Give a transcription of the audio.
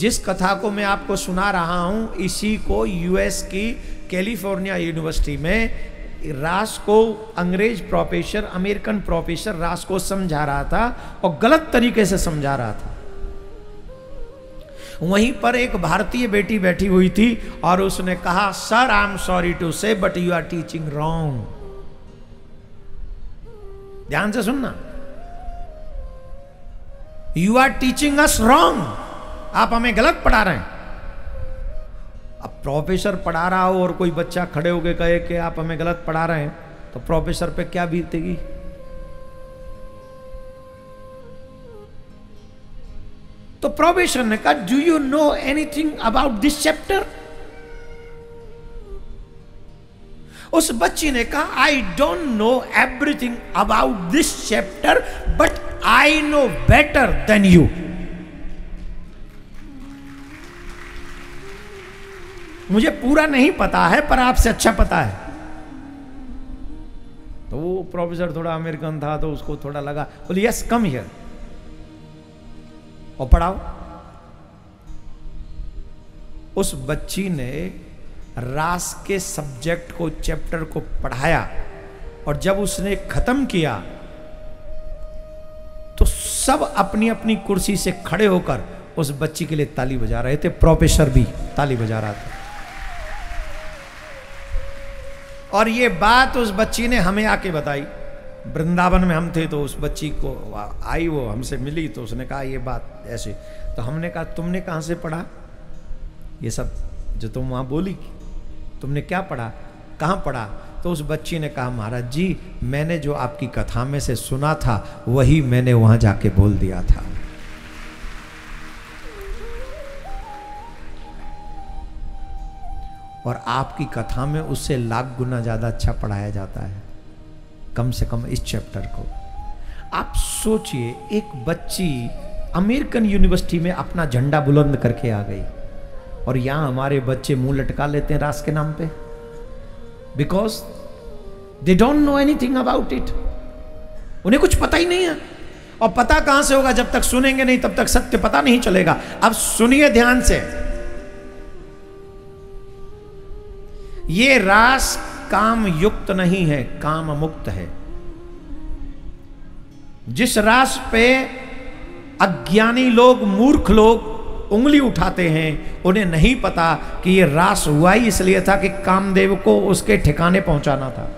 जिस कथा को मैं आपको सुना रहा हूं, इसी को यूएस की कैलिफोर्निया यूनिवर्सिटी में रास को अंग्रेज प्रोफेसर, अमेरिकन प्रोफेसर रास को समझा रहा था और गलत तरीके से समझा रहा था। वहीं पर एक भारतीय बेटी बैठी हुई थी और उसने कहा, sir I am sorry to say but you are teaching wrong. ध्यान से सुनना, you are teaching us wrong, आप हमें गलत पढ़ा रहे हैं। अब प्रोफेसर पढ़ा रहा हो और कोई बच्चा खड़े होकर कहे कि आप हमें गलत पढ़ा रहे हैं, तो प्रोफेसर पे क्या बीतेगी? तो प्रोफेसर ने कहा, do you know anything about this chapter? उस बच्ची ने कहा, I don't know everything about this chapter but I know better than you. मुझे पूरा नहीं पता है पर आपसे अच्छा पता है। तो वो प्रोफेसर थोड़ा अमेरिकन था तो उसको थोड़ा लगा, बोले यस कम हियर और पढ़ाओ। उस बच्ची ने रास के सब्जेक्ट को, चैप्टर को पढ़ाया और जब उसने खत्म किया तो सब अपनी अपनी कुर्सी से खड़े होकर उस बच्ची के लिए ताली बजा रहे थे। प्रोफेसर भी ताली बजा रहा था। और ये बात उस बच्ची ने हमें आके बताई। वृंदावन में हम थे तो उस बच्ची को आई, वो हमसे मिली तो उसने कहा ये बात ऐसे। तो हमने कहा तुमने कहाँ से पढ़ा ये सब जो तुम वहाँ बोली, तुमने क्या पढ़ा, कहाँ पढ़ा? तो उस बच्ची ने कहा, महाराज जी मैंने जो आपकी कथा में से सुना था वही मैंने वहाँ जाके बोल दिया था। और आपकी कथा में उससे लाख गुना ज़्यादा अच्छा पढ़ाया जाता है, कम से कम इस चैप्टर को। आप सोचिए, एक बच्ची अमेरिकन यूनिवर्सिटी में अपना झंडा बुलंद करके आ गई और यहाँ हमारे बच्चे मुंह लटका लेते हैं रास के नाम पे, because they don't know anything about it. उन्हें कुछ पता ही नहीं है। और पता कहां से होगा? जब तक सुनेंगे नहीं तब तक सत्य पता नहीं चलेगा। अब सुनिए ध्यान से, ये रास काम युक्त नहीं है, काम मुक्त है। जिस रास पे अज्ञानी लोग, मूर्ख लोग उंगली उठाते हैं, उन्हें नहीं पता कि ये रास हुआ ही इसलिए था कि कामदेव को उसके ठिकाने पहुंचाना था।